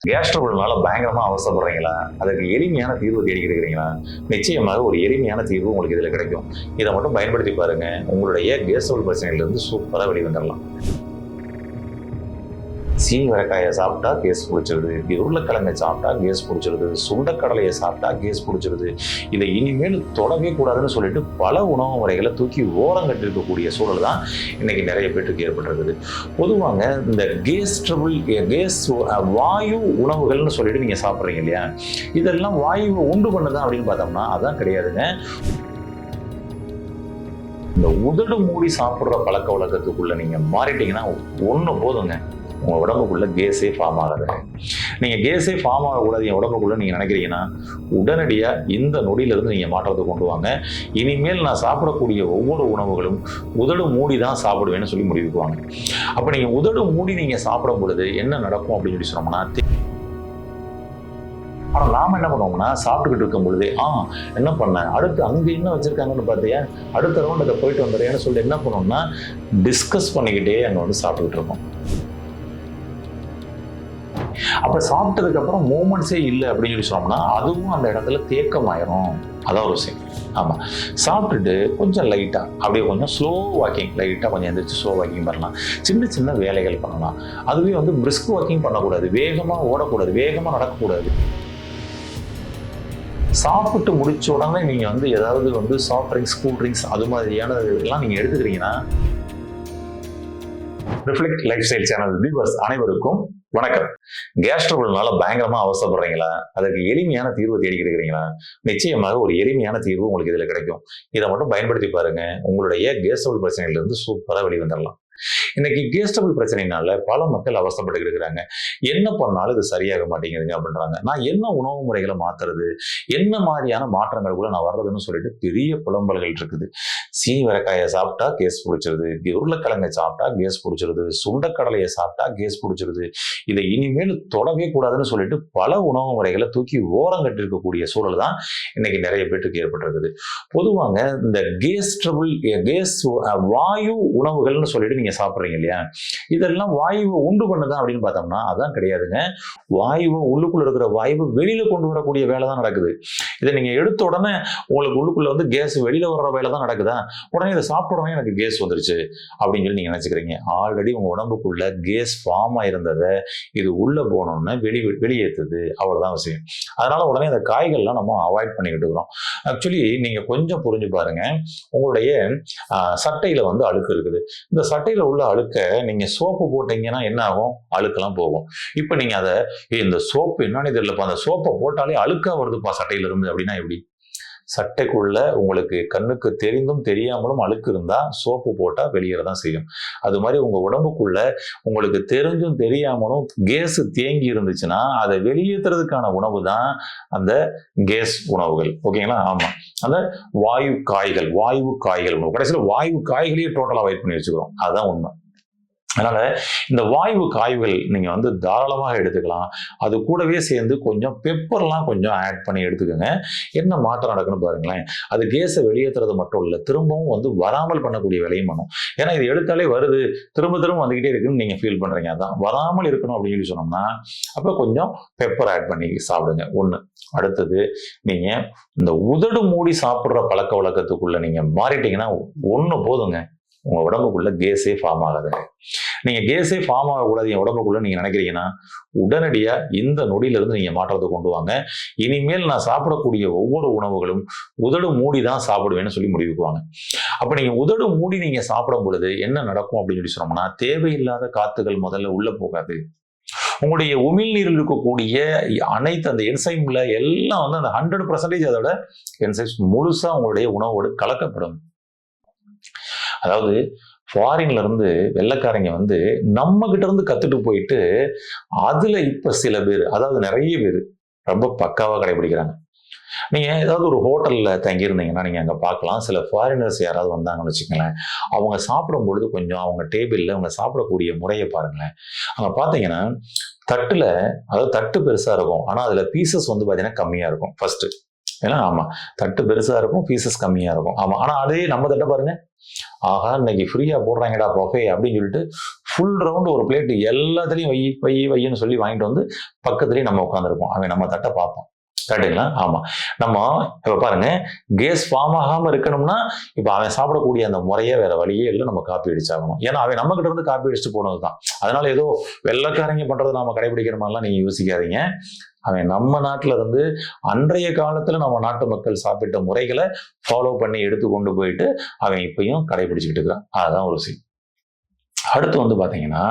Case ட்ரபிள்னால பயங்கரமா அவசரப்படுறீங்களா? அதுக்கு எளிமையான தீர்வு தேடிக்கிட்டு இருக்கிறீங்களா? நிச்சயமாக ஒரு எளிமையான தீர்வு உங்களுக்கு இதுல கிடைக்கும். இதை மட்டும் பயன்படுத்தி பாருங்க. உங்களுடைய கேஸ் ட்ரபிள் பிரச்சனையில இருந்து சூப்பரா வெளிவந்துடலாம். சீனி வரைக்காயை சாப்பிட்டா கேஸ் பிடிச்சிருது, உருளைக்கிழங்கை சாப்பிட்டா கேஸ் பிடிச்சிருது, சுண்டக்கடலையை சாப்பிட்டா கேஸ் பிடிச்சிருது. இதை இனிமேல் தொடவே கூடாதுன்னு சொல்லிட்டு பல உணவு முறைகளை தூக்கி ஓரம் கட்டிருக்கக்கூடிய சூழல் தான் இன்னைக்கு நிறைய பேருக்கு ஏற்பட்டிருக்குது. பொதுவாங்க இந்த கேஸ் ட்ரபிள், கேஸ் வாயு உணவுகள்னு சொல்லிட்டு நீங்க சாப்பிட்றீங்க இல்லையா, இதெல்லாம் வாயுவை உண்டு பண்ணுதான் அப்படின்னு பார்த்தோம்னா அதான் கிடையாதுங்க. இந்த உதடு மூடி சாப்பிட்ற பழக்க வழக்கத்துக்குள்ள நீங்க மாறிட்டீங்கன்னா ஒண்ணு போதுங்க, உங்க உடம்புக்குள்ள கேஸே ஃபார்ம் ஆகாது. நீங்க கேஸே ஃபார்ம் ஆகக்கூடாது என் உடம்புக்குள்ள நீங்க நினைக்கிறீங்கன்னா உடனடியா இந்த நொடியிலிருந்து நீங்க மாற்றத்தை கொண்டு வாங்க. இனிமேல் நான் சாப்பிடக்கூடிய ஒவ்வொரு உணவுகளும் உதடு மூடி தான் சாப்பிடுவேன்னு சொல்லி முடிவுக்குவாங்க. அப்ப நீங்க உதடு மூடி நீங்க சாப்பிடும் பொழுது என்ன நடக்கும் அப்படின்னு சொல்லி சொன்னோம்னா, ஆனா நாம என்ன பண்ணுவோம்னா சாப்பிட்டுக்கிட்டு இருக்கும் பொழுது என்ன பண்ண அடுத்து அங்க என்ன வச்சிருக்காங்கன்னு பார்த்தியா, அடுத்த ரவுண்ட் அதை போயிட்டு வந்துடுறேன்னு சொல்லிட்டு என்ன பண்ணுவோம்னா டிஸ்கஸ் பண்ணிக்கிட்டே அங்க வந்து சாப்பிட்டுக்கிட்டு இருக்கோம். அப்ப சாப்பிட்டதுக்கு அப்புறம் மூமெண்ட்ஸே இல்லை அப்படின்னு சொல்லி சொன்னோம்னா அதுவும் அந்த இடத்துல தேக்கமாயிரும். அதான் ஒரு விஷயம். ஆமா, சாப்பிட்டுட்டு கொஞ்சம் லைட்டா அப்படியே கொஞ்சம் ஸ்லோ வாக்கிங், லைட்டா கொஞ்சம் எந்திரிச்சு ஸ்லோ வாக்கிங் பண்ணலாம். சின்ன சின்ன வேலைகள் பண்ணலாம். அதுவே வந்து பிரிஸ்க் வாக்கிங் பண்ணக்கூடாது, வேகமா ஓடக்கூடாது, வேகமா நடக்கக்கூடாது. சாப்பிட்டு முடிச்ச உடனே நீங்க வந்து ஏதாவது வந்து சாஃப்ட் ட்ரிங்க்ஸ், கூல் ட்ரிங்க்ஸ் அது மாதிரியான இதெல்லாம் நீங்க எடுத்துக்கிறீங்கன்னா, reflect life style channel viewers அனைவருக்கும் வணக்கம். கேஸ் ட்ரபிள்னால பயங்கரமா அவசரப்படுறீங்களா? அதுக்கு எளிமையான தீர்வு தேடிக்கிட்டு இருக்கிறீங்களா? நிச்சயமாக ஒரு எளிமையான தீர்வு உங்களுக்கு இதுல கிடைக்கும். இதை மட்டும் பயன்படுத்தி பாருங்க. உங்களுடைய கேஸ் ட்ரபிள் பிரச்சனையில இருந்து சூப்பரா வெளிவந்துடலாம். இன்னைக்கு கேஸ் ட்ரபிள் பிரச்சனைனால பல மக்கள் அவசரப்பட்டு இருக்கிறாங்க. என்ன பண்ணாலும் இது சரியாக மாட்டேங்குதுங்க அப்படின்றாங்க. நான் என்ன உணவு முறைகளை மாத்துறது, என்ன மாதிரியான மாற்றங்களுக்குள்ள நான் வர்றதுன்னு சொல்லிட்டு பெரிய புலம்பல்கள் இருக்குது. சீனி வரைக்காயை சாப்பிட்டா கேஸ் பிடிச்சிருது, உருளைக்கிழங்கை சாப்பிட்டா கேஸ் பிடிச்சிருது, சுண்டக்கடலையை சாப்பிட்டா கேஸ் பிடிச்சிருது. இதை இனிமேல் தொடவே கூடாதுன்னு சொல்லிட்டு பல உணவு முறைகளை தூக்கி ஓரம் கட்டிருக்கக்கூடிய சூழல் தான் இன்னைக்கு நிறைய பேருக்கு ஏற்பட்டிருக்குது. பொதுவாங்க இந்த கேஸ் ட்ரபிள், கேஸ் வாயு உணவுகள்னு சொல்லிட்டு நீங்க சாப்பிட்றீங்க இல்லையா, இதெல்லாம் வாயுவை உண்டு பண்ணுதான் அப்படின்னு பார்த்தோம்னா அதான் கிடையாதுங்க. வாயுவை உள்ளுக்குள்ள இருக்கிற வாயுவை வெளியில கொண்டு வரக்கூடிய வேலை தான் நடக்குது. இதை நீங்க எடுத்த உடனே உங்களுக்கு உள்ளுக்குள்ள வந்து கேஸ் வெளியில வர்ற வேலை தான் நடக்குதா, உடனே இதை சாப்பிட்ட உடனே எனக்கு கேஸ் வந்துருச்சு அப்படின்னு சொல்லி நீங்க நினைச்சுக்கிறீங்க. ஆல்ரெடி உங்க உடம்புக்குள்ள கேஸ் ஃபார்ம் ஆயிருந்ததை இது உள்ள போனோம்னா வெளியேற்றுது, அவ்வளவுதான் விஷயம். அதனால உடனே அந்த காய்கள்லாம் நம்ம அவாய்ட் பண்ணிக்கிட்டு இருக்கிறோம். ஆக்சுவலி நீங்க கொஞ்சம் புரிஞ்சு பாருங்க. உங்களுடைய சட்டையில வந்து அழுக்கு இருக்குது. இந்த சட்டையில உள்ள அழுக்க நீங்க சோப்பு போட்டீங்கன்னா என்ன ஆகும்? அழுக்கெல்லாம் போகும். இப்ப நீங்க அதை இந்த சோப்பு என்னன்னு தெரியலப்பா, அந்த சோப்பை போட்டாலே அழுக்கா வருதுப்பா சட்டையில இருந்து அப்படின்னா எப்படி? சட்டைக்குள்ள உங்களுக்கு கண்ணுக்கு தெரிந்தும் தெரியாமலும் அழுக்கு இருந்தா சோப்பு போட்டா வெளியேறதான் செய்யும். அது மாதிரி உங்க உடம்புக்குள்ள உங்களுக்கு தெரிஞ்சும் தெரியாமலும் கேஸ் தேங்கி இருந்துச்சுன்னா அதை வெளியேற்றுறதுக்கான உணவு தான் அந்த கேஸ் உணவுகள். ஓகேங்களா? ஆமா, அந்த வாயு காய்கள் உணவு. கடைசியில் வாயு காய்களையே டோட்டலா அவாய்ட் பண்ணி வச்சுக்கிறோம். அதுதான் உண்மை. அதனால இந்த வாயு காய்கள் நீங்க வந்து தாராளமாக எடுத்துக்கலாம். அது கூடவே சேர்ந்து கொஞ்சம் பெப்பர்லாம் கொஞ்சம் ஆட் பண்ணி எடுத்துக்கோங்க. என்ன மாற்றம் நடக்குன்னு பாருங்களேன். அது கேஸை வெளியேற்றுறது மட்டும் இல்லை, திரும்பவும் வந்து வராமல் பண்ணக்கூடிய வேலையும் பண்ணும். ஏன்னா இது எடுத்தாலே வருது, திரும்ப திரும்ப வந்துகிட்டே இருக்குன்னு நீங்க ஃபீல் பண்றீங்க. அதான் வராமல் இருக்கணும் அப்படின்னு சொல்லி சொன்னோம்னா அப்ப கொஞ்சம் பெப்பர் ஆட் பண்ணி சாப்பிடுங்க. ஒண்ணு. அடுத்தது, நீங்க இந்த உதடு மூடி சாப்பிடுற பழக்க வழக்கத்துக்குள்ள நீங்க மாறிட்டீங்கன்னா ஒண்ணு போதுங்க, உங்க உடம்புக்குள்ள கேஸே ஃபார்ம் ஆகாதுங்க. நீங்க கேஸே ஃபார்ம் ஆகக்கூடாது என் உடம்புக்குள்ள நீங்க நினைக்கிறீங்கன்னா உடனடியா இந்த நொடியிலிருந்து நீங்க மாற்றத்தை கொண்டு வாங்க. இனிமேல் நான் சாப்பிடக்கூடிய ஒவ்வொரு உணவுகளும் உதடு மூடி தான் சாப்பிடுவேன்னு சொல்லி முடிவுக்குவாங்க. அப்ப நீங்க உதடு மூடி நீங்க சாப்பிடும் பொழுது என்ன நடக்கும் அப்படின்னு சொல்லி சொன்னோம்னா, தேவையில்லாத காத்துகள் முதல்ல உள்ள போகாது. உங்களுடைய உமிழ்நீரில் இருக்கக்கூடிய அனைத்து அந்த என்சைம்ல எல்லாம் வந்து அந்த 100% அதோட என்சைம்ஸ் முழுசா உங்களுடைய உணவோடு கலக்கப்படும். அதாவது ஃபாரின்ல இருந்து வெள்ளைக்காரங்க வந்து நம்ம கிட்ட இருந்து கத்துட்டு போயிட்டு அதுல இப்ப சில பேர், அதாவது நிறைய பேர் ரொம்ப பக்காவா கடைபிடிக்கிறாங்க. நீங்க ஏதாவது ஒரு ஹோட்டல்ல தங்கியிருந்தீங்கன்னா நீங்க அங்க பார்க்கலாம். சில ஃபாரினர்ஸ் யாராவது வந்தாங்கன்னு வச்சுக்கோங்களேன், அவங்க சாப்பிடும் பொழுது கொஞ்சம் அவங்க டேபிள்ல அவங்க சாப்பிடக்கூடிய முறையை பாருங்களேன். அங்க பாத்தீங்கன்னா தட்டுல, அதாவது தட்டு பெருசா இருக்கும், ஆனா அதுல பீசஸ் வந்து பாத்தீங்கன்னா கம்மியா இருக்கும் ஃபர்ஸ்ட். ஏன்னா ஆமா, தட்டு பெருசா இருக்கும், பீசஸ் கம்மியா இருக்கும். ஆமா, ஆனா அதே நம்ம தட்டை பாருங்க, ஆகா இன்னைக்கு ஃப்ரீயா போடுறாங்கடா பஃபே அப்படின்னு சொல்லிட்டு ஃபுல் ரவுண்ட் ஒரு பிளேட் எல்லாத்துலயும் வையின்னு சொல்லி வாங்கிட்டு வந்து பக்கத்துலயே நம்ம உட்காந்துருப்போம். அவன் நம்ம தட்டை பார்ப்போம். கரெக்டுங்களா? ஆமா. நம்ம இப்ப பாருங்க, கேஸ் ஃபார்ம் ஆகாம இருக்கணும்னா இப்ப அவன் சாப்பிடக்கூடிய அந்த முறையே வேற வழியே இல்லை, நம்ம காப்பி அடிச்சாகணும். ஏன்னா அவன் நம்ம கிட்ட இருந்து காப்பி அடிச்சுட்டு போனதுதான். அதனால ஏதோ வெள்ளைக்காரங்க பண்றதை நாம கடைபிடிக்கிற மாதிரிலாம் நீங்க யோசிக்காதீங்க. அவன் நம்ம நாட்டுல இருந்து அன்றைய காலத்துல நம்ம நாட்டு மக்கள் சாப்பிட்ட முறைகளை ஃபாலோ பண்ணி எடுத்து கொண்டு போயிட்டு அவன் இப்பயும் கடைபிடிச்சுக்கிட்டு இருக்கான். அதுதான் ஒரு விஷயம். அடுத்து வந்து பாத்தீங்கன்னா,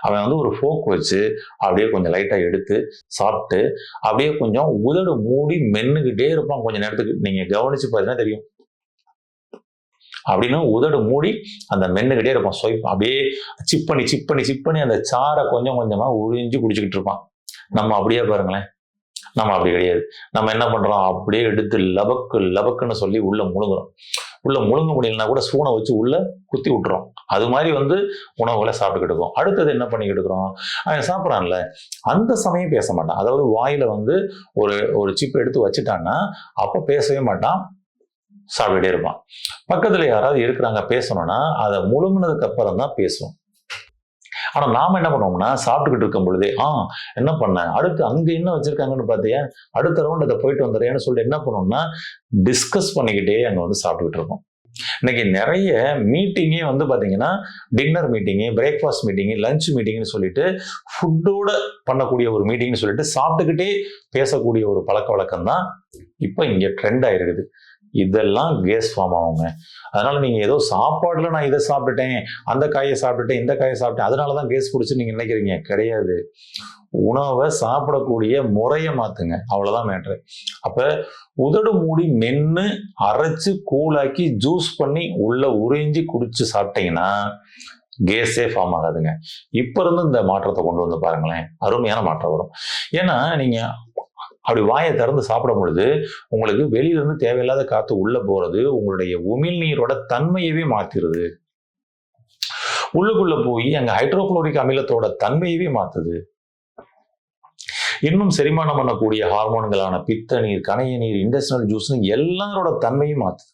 அவன் வந்து ஒரு ஃபோக் வச்சு அப்படியே கொஞ்சம் லைட்டா எடுத்து சாப்பிட்டு அப்படியே கொஞ்சம் உதடு மூடி மென்னுகிட்டே இருப்பான் கொஞ்ச நேரத்துக்கு. நீங்க கவனிச்சு பார்த்தீங்கன்னா தெரியும். அப்படின்னு உதடு மூடி அந்த மென்னுகிட்டே இருப்பான். ஸ்வைப் அப்படியே சிப் பண்ணி அந்த சாரை கொஞ்சம் கொஞ்சமா உறிஞ்சு குடிச்சுக்கிட்டு இருப்பான். நம்ம அப்படியே பாருங்களேன், நம்ம அப்படி கிடையாது. நம்ம என்ன பண்றோம், அப்படியே எடுத்து லபக்குன்னு சொல்லி உள்ள முழுங்குறோம். உள்ள முழுங்க முடியலன்னா கூட ஸ்பூனை வச்சு உள்ள குத்தி விட்டுறோம். அது மாதிரி வந்து உணவுகளை சாப்பிட்டுக்கிட்டு இருக்கோம். அடுத்தது என்ன பண்ணிக்கிட்டு இருக்கிறோம், அவன் சாப்பிட்றான்ல அந்த சமயம் பேச மாட்டான். அதாவது வாயில வந்து ஒரு சிப் எடுத்து வச்சுட்டான்னா அப்ப பேசவே மாட்டான், சாப்பிட்டுட்டே இருப்பான். பக்கத்துல யாராவது இருக்கிறாங்க பேசணும்னா அதை முழுங்கினதுக்கு அப்புறம் தான் பேசுவோம். ஆனா நாம என்ன பண்ணுவோம்னா, சாப்பிட்டுக்கிட்டு இருக்கும் பொழுதே என்ன பண்ண, அடுத்து அங்க என்ன வச்சிருக்காங்கன்னு பாத்தியா, அடுத்த ரவுண்ட் அதை போயிட்டு வந்துடுறேன்னு சொல்லிட்டு என்ன பண்ணுவோம்னா டிஸ்கஸ் பண்ணிக்கிட்டே அங்க வந்து சாப்பிட்டுக்கிட்டு இருக்கோம். இன்னைக்கு நிறைய மீட்டிங்கே வந்து பாத்தீங்கன்னா டின்னர் மீட்டிங்கு, பிரேக்ஃபாஸ்ட் மீட்டிங்கு, லஞ்ச் மீட்டிங்னு சொல்லிட்டு ஃபுட்டோட பண்ணக்கூடிய ஒரு மீட்டிங்னு சொல்லிட்டு சாப்பிட்டுக்கிட்டே பேசக்கூடிய ஒரு பழக்க வழக்கம் தான் இப்ப இங்க ட்ரெண்ட் ஆயிருக்குது. இதெல்லாம் கேஸ் ஃபார்ம் ஆகுங்க. அதனால நீங்க ஏதோ சாப்பாடுல நான் இதை சாப்பிட்டுட்டேன், அந்த காயை சாப்பிட்டுட்டேன், இந்த காயை சாப்பிட்டேன், அதனாலதான் கேஸ் பிடிச்சு நீங்க நினைக்கிறீங்க. கிடையாது. உணவை சாப்பிடக்கூடிய முறையை மாத்துங்க, அவ்வளவுதான் மேட்ரு. அப்ப உதடு மூடி மென்னு அரைச்சு கூழாக்கி ஜூஸ் பண்ணி உள்ள உறிஞ்சி குடிச்சு சாப்பிட்டீங்கன்னா கேஸே ஃபார்ம் ஆகாதுங்க. இப்ப இருந்து இந்த மாற்றத்தை கொண்டு வந்து பாருங்களேன், அருமையான மாற்றம் வரும். ஏன்னா நீங்க அப்படி வாயை திறந்து சாப்பிடும் பொழுது உங்களுக்கு வெளியில இருந்து தேவையில்லாத காத்து உள்ள போறது உங்களுடைய உமிழ்நீரோட தன்மையவே மாத்திருது. உள்ளுக்குள்ள போய் அங்க ஹைட்ரோகுளோரிக் அமிலத்தோட தன்மையவே மாத்துது. இன்னும் செரிமானம் பண்ணக்கூடிய ஹார்மோன்களான பித்த நீர், கணைய நீர், இன்டெஸ்டினல் ஜூஸ்னு எல்லாரோட தன்மையும் மாத்துது.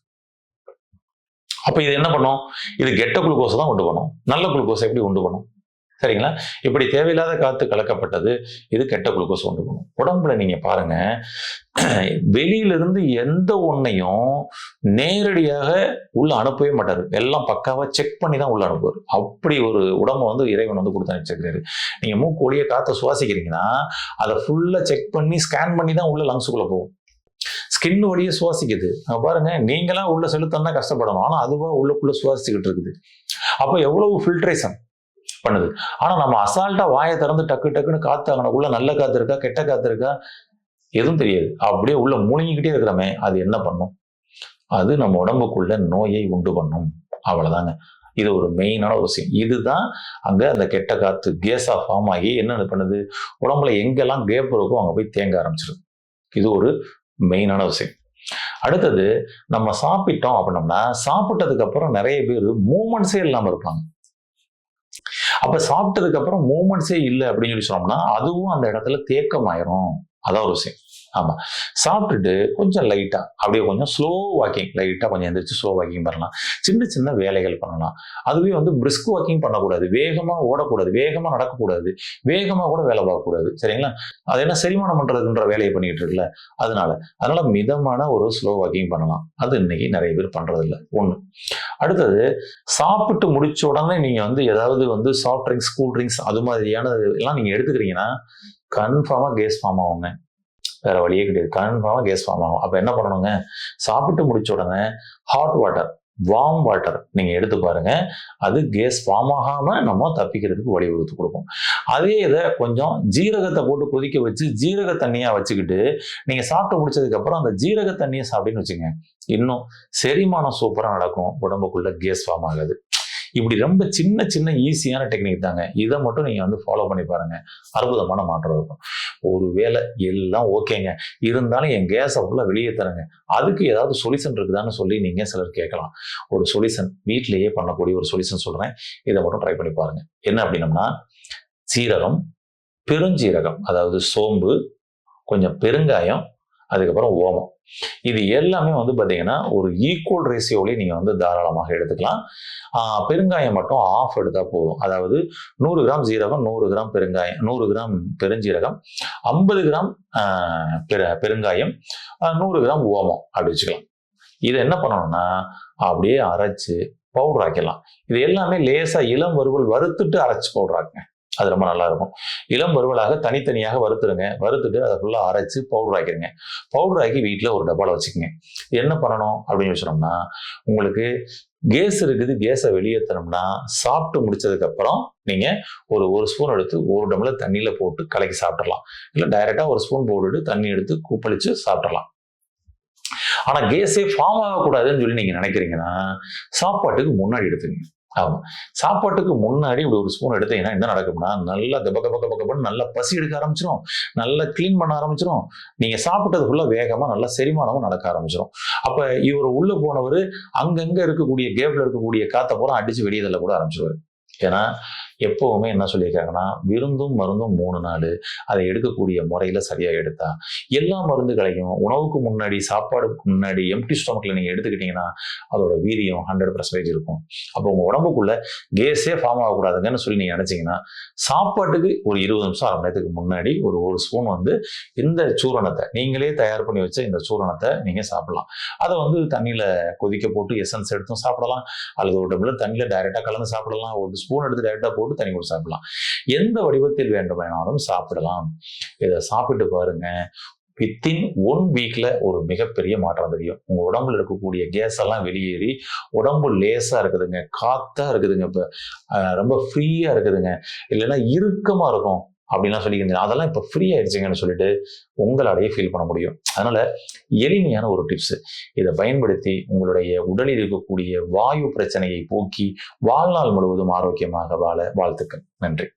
அப்ப இது என்ன பண்ணும், இது கெட்ட குளுக்கோஸ் தான் உண்டு பண்ணும். நல்ல குளுக்கோஸ் எப்படி உண்டு பண்ணும்? சரிங்களா? இப்படி தேவையில்லாத காத்து கலக்கப்பட்டது இது கெட்ட குளுக்கோஸ் உண்டு பண்ணும். உடம்புல நீங்க பாருங்க, வெளியிலிருந்து எந்த ஒன்னையும் நேரடியாக உள்ள அனுப்பவே மாட்டாரு. எல்லாம் பக்காவா செக் பண்ணி தான் உள்ள அனுப்புவார். அப்படி ஒரு உடம்பை வந்து இறைவன் வந்து கொடுத்து அனுப்பிச்சிருக்காரு. நீங்க மூக்கு வழியா காத்தை சுவாசிக்கிறீங்கன்னா அதை ஃபுல்லா செக் பண்ணி ஸ்கேன் பண்ணி தான் உள்ள லங்ஸுக்குள்ள போகும். ஸ்கின் வழியே சுவாசிக்குது. பாருங்க, நீங்களா உள்ள செலுத்தா கஷ்டப்படணும், ஆனா அதுவா உள்ளுக்குள்ள சுவாசிச்சுக்கிட்டு இருக்குது. அப்ப எவ்வளவு ஃபில்ட்ரேஷன் பண்ணுது. ஆனா நம்ம அசால்ட்டா வாயை திறந்து டக்குன்னு காத்து அங்கனக்குள்ள நல்ல காத்து இருக்கா கெட்ட காத்து இருக்கா எதுவும் தெரியாது, அப்படியே உள்ள முழுங்கிக்கிட்டே இருக்கிறமே, அது என்ன பண்ணும், அது நம்ம உடம்புக்குள்ள நோயை உண்டு பண்ணும். அவ்வளவுதாங்க. இது ஒரு மெயினான ஒரு விஷயம். இதுதான் அங்க அந்த கெட்ட காத்து கேஸா ஃபார்ம் ஆகி என்ன பண்ணுது, உடம்புல எங்கெல்லாம் கேப் இருக்கோ அங்க போய் தேங்க ஆரம்பிச்சிருது. இது ஒரு மெயினான விஷயம். அடுத்தது, நம்ம சாப்பிட்டோம் அப்படின்னோம்னா சாப்பிட்டதுக்கு அப்புறம் நிறைய பேர் மூமெண்ட்ஸே இல்லாம இருப்பாங்க. அப்ப சாப்பிட்டதுக்கு அப்புறம் மூமெண்ட்ஸே இல்லை அப்படின்னு சொல்லி சொன்னோம்னா அதுவும் அந்த இடத்துல தேக்கம் ஆயிரும். அதான் ஒரு விஷயம். ஆமா, சாப்பிட்டுட்டு கொஞ்சம் லைட்டா அப்படியே கொஞ்சம் ஸ்லோ வாக்கிங், லைட்டா கொஞ்சம் எந்திரிச்சு ஸ்லோ வாக்கிங் பண்ணலாம். சின்ன வேலைகள் பண்ணலாம். அதுவே வந்து பிரிஸ்க் வாக்கிங் பண்ணக்கூடாது, வேகமா ஓடக்கூடாது, வேகமா நடக்கக்கூடாது, வேகமா கூட வேலை பார்க்கக்கூடாது. சரிங்களா? அது என்ன செரிமானம் பண்றதுன்ற வேலையை பண்ணிட்டு இருக்குல்ல, அதனால மிதமான ஒரு ஸ்லோ வாக்கிங் பண்ணலாம். அது இன்னைக்கு நிறைய பேர் பண்றது இல்லை. ஒண்ணு. அடுத்தது, சாப்பிட்டு முடிச்ச உடனே நீங்க வந்து ஏதாவது வந்து சாஃப்ட் ட்ரிங்க்ஸ், கூல் ட்ரிங்க்ஸ் அது மாதிரியான எல்லாம் நீங்க எடுத்துக்கிறீங்கன்னா கன்ஃபார்மா கேஸ் ஃபார்ம் ஆகுங்க. வேற வழியே கிடையாது. கன்ஃபார்மா கேஸ் ஃபார்ம் ஆகும். அப்ப என்ன பண்ணணுங்க, சாப்பிட்டு முடிச்ச உடனே ஹாட் வாட்டர், வார்ம் வாட்டர் நீங்க எடுத்து பாருங்க. அது கேஸ் ஃபார்ம் ஆகாம நம்ம தப்பிக்கிறதுக்கு வழிவகுத்து கொடுக்கும். அதே இதை கொஞ்சம் ஜீரகத்தை போட்டு கொதிக்க வச்சு ஜீரக தண்ணியா வச்சுக்கிட்டு நீங்க சாப்பிட்டு முடிச்சதுக்கு அப்புறம் அந்த ஜீரக தண்ணியை சாப்பிட்டுன்னு வச்சுங்க, இன்னும் செரிமானம் சூப்பரா நடக்கும், உடம்புக்குள்ள கேஸ் ஃபார்ம் ஆகாது. இப்படி ரொம்ப சின்ன ஈஸியான டெக்னிக் தாங்க. இதை மட்டும் நீங்க வந்து ஃபாலோ பண்ணி பாருங்க, அற்புதமான மாற்றம் இருக்கும். ஒருவேளை எல்லாம் ஓகேங்க, இருந்தாலும் என் கேஸை ஃபுல்லா வெளியே தரங்க, அதுக்கு ஏதாவது சொல்யூஷன் இருக்குதான்னு சொல்லி நீங்க சிலர் கேட்கலாம். ஒரு சொல்யூஷன், வீட்டிலேயே பண்ணக்கூடிய ஒரு சொல்யூஷன் சொல்றேன், இதை மட்டும் ட்ரை பண்ணி பாருங்க. என்ன அப்படின்னம்னா, சீரகம், பெருஞ்சீரகம், அதாவது சோம்பு, கொஞ்சம் பெருங்காயம், அதுக்கப்புறம் ஓமம். இது எல்லாமே வந்து பார்த்தீங்கன்னா ஒரு ஈக்குவல் ரேஷியோவிலே நீங்கள் வந்து தாராளமாக எடுத்துக்கலாம். பெருங்காயம் மட்டும் ஆஃப் எடுத்தால் போதும். அதாவது 100 கிராம் ஜீரகம், 100 கிராம் பெருங்காயம், 100 கிராம் பெருஞ்சீரகம், 50 கிராம் பெருங்காயம், 100 கிராம் ஓமம் அப்படி வச்சுக்கலாம். இதை என்ன பண்ணணும்னா அப்படியே அரைச்சு பவுடர் ஆக்கிடலாம். இது எல்லாமே லேசா இளம் வறுவல் வறுத்துட்டு அரைச்சு பவுடர் ஆக்குங்க. அது ரொம்ப நல்லா இருக்கும். இளம் வறுவலாக தனித்தனியாக வறுத்துருங்க. வறுத்துட்டு அதை ஃபுல்லா அரைச்சு பவுடர் ஆக்கிடுங்க. பவுடர் ஆக்கி வீட்டில் ஒரு டப்பால வச்சுக்கோங்க. என்ன பண்ணணும் அப்படின்னு வச்சோம்னா, உங்களுக்கு கேஸ் இருக்குது, கேஸை வெளியேற்றணும்னா சாப்பிட்டு முடிச்சதுக்கு அப்புறம் நீங்க ஒரு ஸ்பூன் எடுத்து 1 டம்ளர் தண்ணியில போட்டு கலக்கி சாப்பிடலாம். இல்லை டைரக்டா 1 ஸ்பூன் போட்டுட்டு தண்ணி எடுத்து கூப்பளிச்சு சாப்பிடலாம். ஆனா கேஸே ஃபார்ம் ஆகக்கூடாதுன்னு சொல்லி நீங்க நினைக்கிறீங்கன்னா சாப்பாட்டுக்கு முன்னாடி எடுத்துங்க. ஆமா, சாப்பாட்டுக்கு முன்னாடி இப்படி 1 ஸ்பூன் எடுத்தீங்கன்னா என்ன நடக்கும்னா, நல்லா கபன்னு நல்லா பசி எடுக்க ஆரம்பிச்சிடும், நல்லா கிளீன் பண்ண ஆரம்பிச்சிடும். நீங்க சாப்பிட்டது ஃபுல்லா வேகமா நல்லா செரிமானமும் நடக்க ஆரம்பிச்சிடும். அப்ப இவர் உள்ள போனவர் அங்கங்க இருக்கக்கூடிய கேப்ல இருக்கக்கூடிய காத்த பூரா அடிச்சு வெளியே தள்ள கூட ஆரம்பிச்சிருவாரு. ஏன்னா எப்பவுமே என்ன சொல்லியிருக்காங்கன்னா, விருந்தும் மருந்தும் 3 நாடு. அதை எடுக்கக்கூடிய முறையில சரியா எடுத்தா எல்லா மருந்துகளையும் உணவுக்கு முன்னாடி சாப்பாடுக்கு முன்னாடி எம்டி ஸ்டொமக்ல நீங்க எடுத்துக்கிட்டீங்கன்னா அதோட வீரியம் 100% இருக்கும். அப்போ உங்க உடம்புக்குள்ள கேஸே ஃபார்ம் ஆகக்கூடாதுங்கன்னு சொல்லி நீங்க நினைச்சீங்கன்னா சாப்பாட்டுக்கு ஒரு 20 நிமிஷம் அரை மணி நேரத்துக்கு முன்னாடி ஒரு ஸ்பூன் வந்து இந்த சூரணத்தை நீங்களே தயார் பண்ணி வச்ச இந்த சூரணத்தை நீங்க சாப்பிடலாம். அதை வந்து தண்ணியில கொதிக்க போட்டு எசன்ஸ் எடுத்தும் சாப்பிடலாம், அல்லது 1 டம்ளர் தண்ணியில டைரக்டா கலந்து சாப்பிடலாம், 1 ஸ்பூன் எடுத்து டைரக்டா போட்டு தண்ணி கூட சாப்பிடலாம். எந்த வடிவத்தில் வேண்டுமானாலும் சாப்பிடலாம். இதை சாப்பிட்டு பாருங்க. வித்தின் 1 வீக்ல ஒரு மிகப்பெரிய மாற்றம் தெரியும். உங்க உடம்புல இருக்கக்கூடிய கேஸ் எல்லாம் வெளியேறி உடம்பு லேசா இருக்குதுங்க, காத்தா இருக்குதுங்க, இப்ப ரொம்ப ஃப்ரீயா இருக்குதுங்க, இல்லைன்னா இறுக்கமா இருக்கும் அப்படின்லாம் சொல்லிக்கிறீங்க. அதெல்லாம் இப்ப ஃப்ரீ ஆயிடுச்சுங்கன்னு சொல்லிட்டு உங்களாலேயே ஃபீல் பண்ண முடியும். அதனால எளிமையான ஒரு டிப்ஸ், இதை பயன்படுத்தி உங்களுடைய உடலில் இருக்கக்கூடிய வாயு பிரச்சனையை போக்கி வாழ்நாள் முழுவதும் ஆரோக்கியமாக வாழ வாழ்த்துக்கள். நன்றி.